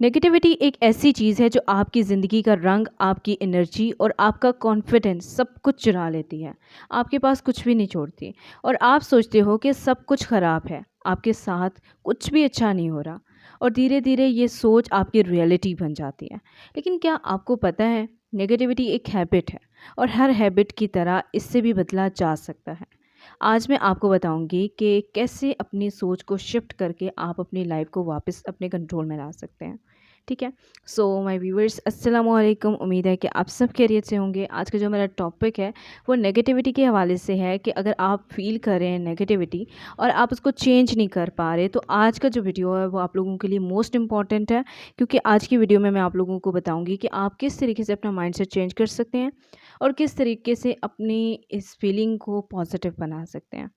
Negativity एक ऐसी चीज़ है जो आपकी ज़िंदगी का रंग, आपकी एनर्जी और आपका कॉन्फिडेंस सब कुछ चुरा लेती है। आपके पास कुछ भी नहीं छोड़ती और आप सोचते हो कि सब कुछ ख़राब है, आपके साथ कुछ भी अच्छा नहीं हो रहा और धीरे-धीरे ये सोच आपकी रियलिटी बन जाती है। लेकिन क्या आपको पता है नेगेटिविटी एक हैबिट है और हर हैबिट की तरह इससे भी बदला जा सकता है। आज मैं आपको बताऊंगी कि कैसे अपनी सोच को शिफ्ट करके आप अपनी लाइफ को वापस अपने कंट्रोल में ला सकते हैं। ठीक है। सो माय व्यूअर्स, अस्सलाम वालेकुम। उम्मीद है कि आप सब खैरियत से होंगे। आज का जो मेरा टॉपिक है वो नेगेटिविटी के हवाले से है कि अगर आप फील कर रहे हैं नेगेटिविटी और आप उसको चेंज नहीं कर पा रहे, तो आज का जो वीडियो है वो आप लोगों के लिए मोस्ट इंपॉर्टेंट है, क्योंकि आज की वीडियो में मैं आप लोगों को बताऊंगी कि आप किस तरीके से अपना माइंडसेट चेंज कर सकते हैं और किस तरीके से अपनी इस फीलिंग को पॉजिटिव बना सकते हैं।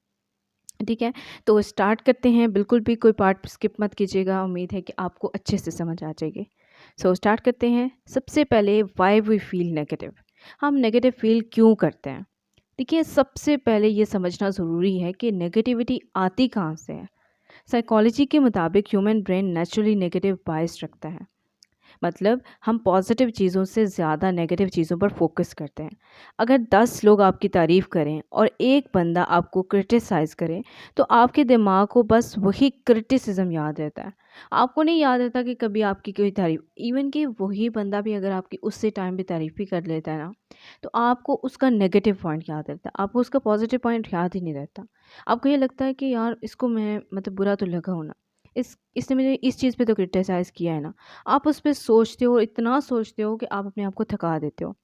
ठीक है, तो स्टार्ट करते हैं। बिल्कुल भी कोई पार्ट स्किप मत कीजिएगा, उम्मीद है कि आपको अच्छे से समझ आ जाएगी। सो स्टार्ट करते हैं। सबसे पहले, वाई वी फील नेगेटिव, हम नेगेटिव फील क्यों करते हैं। देखिए, सबसे पहले ये समझना ज़रूरी है कि नेगेटिविटी आती कहाँ से है। साइकोलॉजी के मुताबिक ह्यूमन ब्रेन नेचुरली नेगेटिव बायस रखता है। मतलब हम पॉजिटिव चीज़ों से ज़्यादा नेगेटिव चीज़ों पर फोकस करते हैं। अगर 10 लोग आपकी तारीफ़ करें और एक बंदा आपको क्रिटिसाइज़ करे, तो आपके दिमाग को बस वही क्रिटिसिज्म याद रहता है। आपको नहीं याद रहता कि कभी आपकी कोई तारीफ़, इवन कि वही बंदा भी अगर आपकी उससे टाइम पे तारीफ़ भी कर लेता है ना, तो आपको उसका नेगेटिव पॉइंट याद रहता है, आपको उसका पॉजिटिव पॉइंट याद ही नहीं रहता। आपको ये लगता है कि यार इसको मैं मतलब बुरा तो लगा हो ना, इसने मुझे इस चीज़ पे तो क्रिटिसाइज़ किया है ना। आप उस पे सोचते हो, इतना सोचते हो कि आप अपने आप को थका देते हो।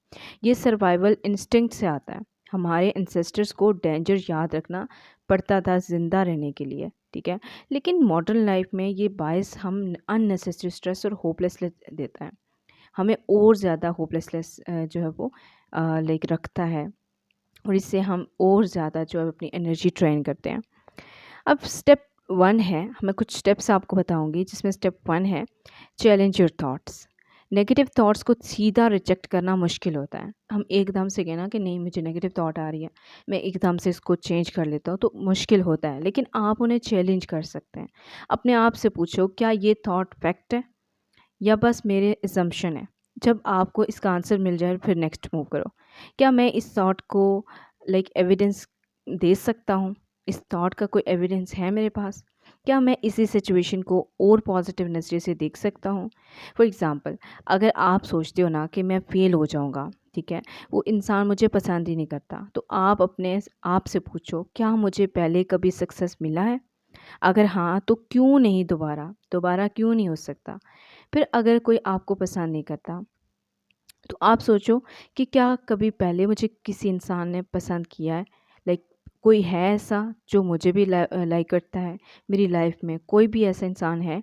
ये सर्वाइवल इंस्टिंक्ट से आता है। हमारे एंसेस्टर्स को डेंजर याद रखना पड़ता था ज़िंदा रहने के लिए, ठीक है? लेकिन मॉडर्न लाइफ में ये बायस हम अननेसेसरी स्ट्रेस और होपलेसनेस देता है। हमें और ज़्यादा होपलेसनेस जो है वो लाइक रखता है और इससे हम और ज़्यादा जो है अपनी एनर्जी ड्रेन करते हैं। अब स्टेप 1 है, मैं कुछ स्टेप्स आपको बताऊँगी, जिसमें स्टेप 1 है challenge your thoughts. Negative thoughts को सीधा रिजेक्ट करना मुश्किल होता है। हम एकदम से कहें ना कि नहीं, मुझे नेगेटिव थॉट आ रही है, मैं एकदम से इसको चेंज कर लेता हूँ, तो मुश्किल होता है। लेकिन आप उन्हें चैलेंज कर सकते हैं। अपने आप से पूछो, क्या ये थॉट फैक्ट है या बस मेरे असम्पशन है? जब आपको इसका आंसर मिल जाए, फिर नेक्स्ट मूव करो। क्या मैं इस थॉट को लाइक एविडेंस दे सकता हूँ? इस थॉट का कोई एविडेंस है मेरे पास? क्या मैं इसी सिचुएशन को और पॉजिटिव नज़रिए से देख सकता हूँ? फॉर एग्ज़ाम्पल, अगर आप सोचते हो ना कि मैं फ़ेल हो जाऊँगा, ठीक है, वो इंसान मुझे पसंद ही नहीं करता, तो आप अपने आप से पूछो, क्या मुझे पहले कभी सक्सेस मिला है? अगर हाँ, तो क्यों नहीं दोबारा? दोबारा क्यों नहीं हो सकता? फिर अगर कोई आपको पसंद नहीं करता, तो आप सोचो कि क्या कभी पहले मुझे किसी इंसान ने पसंद किया है? लाइक कोई है ऐसा जो मुझे भी लाइक करता है? मेरी लाइफ में कोई भी ऐसा इंसान है?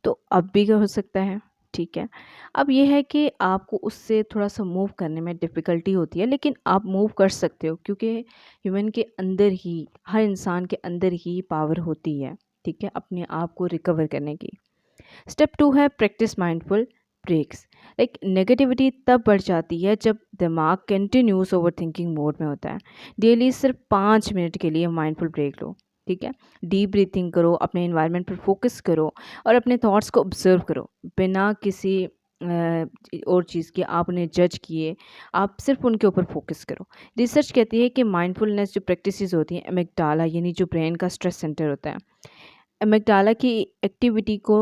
तो अब भी हो सकता है, ठीक है। अब ये है कि आपको उससे थोड़ा-सा मूव करने में डिफ़िकल्टी होती है, लेकिन आप मूव कर सकते हो, क्योंकि ह्यूमन के अंदर ही, हर इंसान के अंदर ही पावर होती है, ठीक है, अपने आप को रिकवर करने की। स्टेप 2 है practice mindful breaks. Like negativity तब बढ़ जाती है जब दिमाग कंटिन्यूस ओवर थिंकिंग मोड में होता है। डेली सिर्फ 5 मिनट के लिए माइंडफुल ब्रेक लो, ठीक है। डीप ब्रीथिंग करो, अपने इन्वायरमेंट पर फोकस करो और अपने थॉट्स को ऑब्जर्व करो, बिना किसी और चीज़ के आप उन्हें जज किए। आप सिर्फ उनके ऊपर फोकस करो। रिसर्च कहती है कि माइंडफुलनेस जो प्रैक्टिसेस होती हैं, एमिगडाला यानी जो ब्रेन का स्ट्रेस सेंटर होता है, एमिगडाला की एक्टिविटी को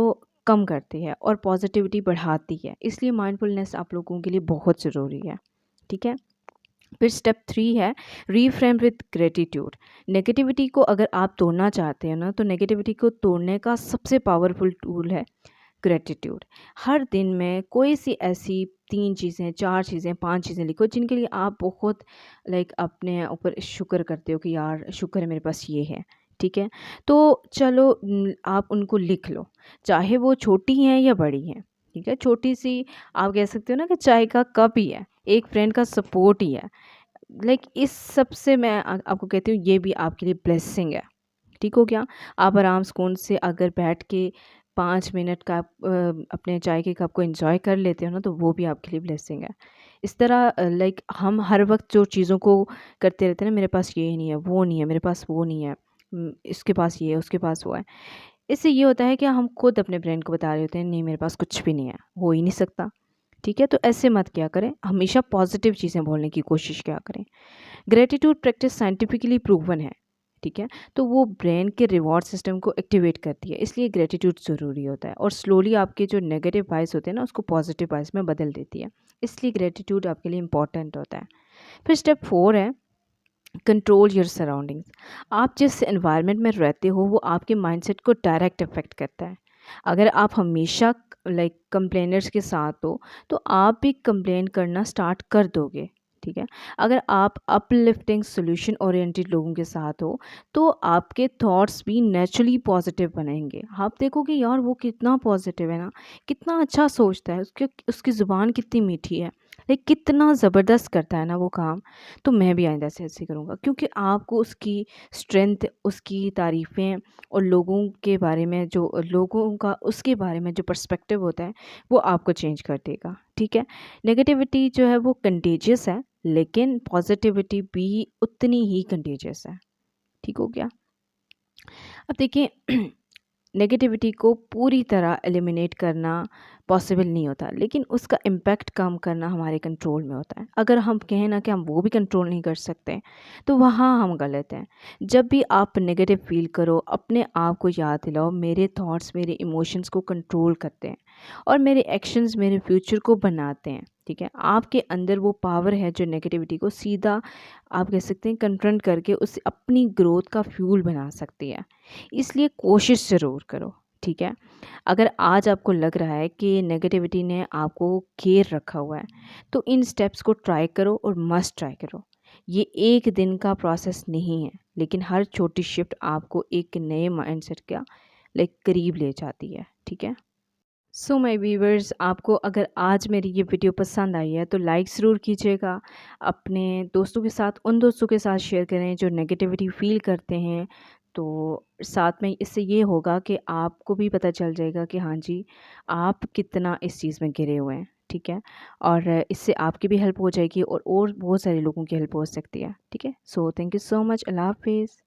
कम करती है और पॉजिटिविटी बढ़ाती है। इसलिए माइंडफुलनेस आप लोगों के लिए बहुत ज़रूरी है, ठीक है। फिर स्टेप 3 है रीफ्रेम विद ग्रेटिट्यूड। नेगेटिविटी को अगर आप तोड़ना चाहते हैं ना, तो नेगेटिविटी को तोड़ने का सबसे पावरफुल टूल है ग्रेटिट्यूड। हर दिन में कोई सी ऐसी 3 चीज़ें, 4 चीज़ें, 5 चीज़ें लिखो जिनके लिए आप बहुत लाइक अपने ऊपर शुक्र करते हो कि यार शुक्र है मेरे पास ये है, ठीक है। तो चलो आप उनको लिख लो, चाहे वो छोटी हैं या बड़ी हैं, ठीक है। छोटी सी आप कह सकते हो ना कि चाय का कप ही है, एक फ्रेंड का सपोर्ट ही है। लाइक इस सब से मैं आपको कहती हूँ, ये भी आपके लिए ब्लेसिंग है, ठीक हो गया। आप आराम सुकून से अगर बैठ के 5 मिनट का आप अपने चाय के कप को एंजॉय कर लेते हो ना, तो वो भी आपके लिए ब्लेसिंग है। इस तरह लाइक हम हर वक्त जो चीज़ों को करते रहते हैं ना, मेरे पास ये नहीं है, वो नहीं है, मेरे पास वो नहीं है, इसके पास ये है, उसके पास वो है, इससे ये होता है कि हम खुद अपने ब्रेन को बता रहे होते हैं नहीं मेरे पास कुछ भी नहीं है, हो ही नहीं सकता। ठीक है, तो ऐसे मत क्या करें, हमेशा पॉजिटिव चीज़ें बोलने की कोशिश क्या करें। ग्रेटिट्यूड प्रैक्टिस साइंटिफिकली प्रूवन है। ठीक है, तो वो ब्रेन के रिवॉर्ड सिस्टम को एक्टिवेट करती है, इसलिए ग्रेटिट्यूड ज़रूरी होता है और स्लोली आपके जो नेगेटिव वाइस होते हैं ना उसको पॉजिटिव वाइस में बदल देती है, इसलिए ग्रेटिट्यूड आपके लिए इंपॉर्टेंट होता है। फिर स्टेप 4 है कंट्रोल योर सराउंडिंग्स। आप जिस एनवायरनमेंट में रहते हो वो आपके माइंडसेट को डायरेक्ट इफेक्ट करता है। अगर आप हमेशा लाइक कंप्लेनर्स के साथ हो तो आप भी कंप्लेन करना स्टार्ट कर दोगे। ठीक है, अगर आप अपलिफ्टिंग सोल्यूशन ओरिएंटेड लोगों के साथ हो तो आपके थॉट्स भी नेचुरली पॉजिटिव बनेंगे। आप देखोगे यार वो कितना पॉजिटिव है ना, कितना अच्छा सोचता है, उसकी ज़ुबान कितनी मीठी है, लाइक कितना ज़बरदस्त करता है ना वो काम। तो मैं भी आइंदा से ऐसे करूँगा, क्योंकि आपको उसकी स्ट्रेंथ, उसकी तारीफ़ें और लोगों के बारे में जो लोगों का उसके बारे में जो पर्सपेक्टिव होता है वो आपको चेंज कर देगा। ठीक है, नेगेटिविटी जो है वो कंटेजियस है लेकिन पॉजिटिविटी भी उतनी ही कंटेजियस है। ठीक हो गया। अब देखिए नेगेटिविटी को पूरी तरह एलिमिनेट करना पॉसिबल नहीं होता, लेकिन उसका इम्पैक्ट कम करना हमारे कंट्रोल में होता है। अगर हम कहें ना कि हम वो भी कंट्रोल नहीं कर सकते तो वहाँ हम गलत हैं। जब भी आप नेगेटिव फील करो अपने आप को याद दिलाओ मेरे थॉट्स मेरे इमोशंस को कंट्रोल करते हैं और मेरे एक्शंस मेरे फ्यूचर को बनाते हैं। ठीक है, आपके अंदर वो पावर है जो नेगेटिविटी को सीधा आप कह सकते हैं कन्फ्रंट करके उसे अपनी ग्रोथ का फ्यूल बना सकती है। इसलिए कोशिश ज़रूर करो। ठीक है, अगर आज आपको लग रहा है कि नेगेटिविटी ने आपको घेर रखा हुआ है तो इन स्टेप्स को ट्राई करो और मस्ट ट्राई करो। ये एक दिन का प्रोसेस नहीं है, लेकिन हर छोटी शिफ्ट आपको एक नए माइंडसेट का लाइक करीब ले जाती है। ठीक है, सो माय व्यूवर्स, आपको अगर आज मेरी ये वीडियो पसंद आई है तो लाइक ज़रूर कीजिएगा। अपने दोस्तों के साथ, उन दोस्तों के साथ शेयर करें जो नेगेटिविटी फ़ील करते हैं। तो साथ में इससे ये होगा कि आपको भी पता चल जाएगा कि हाँ जी, आप कितना इस चीज़ में घिरे हुए हैं। ठीक है, और इससे आपकी भी हेल्प हो जाएगी और बहुत सारे लोगों की हेल्प हो सकती है। ठीक है, so thank you so much. अल्लाह हाफिज़।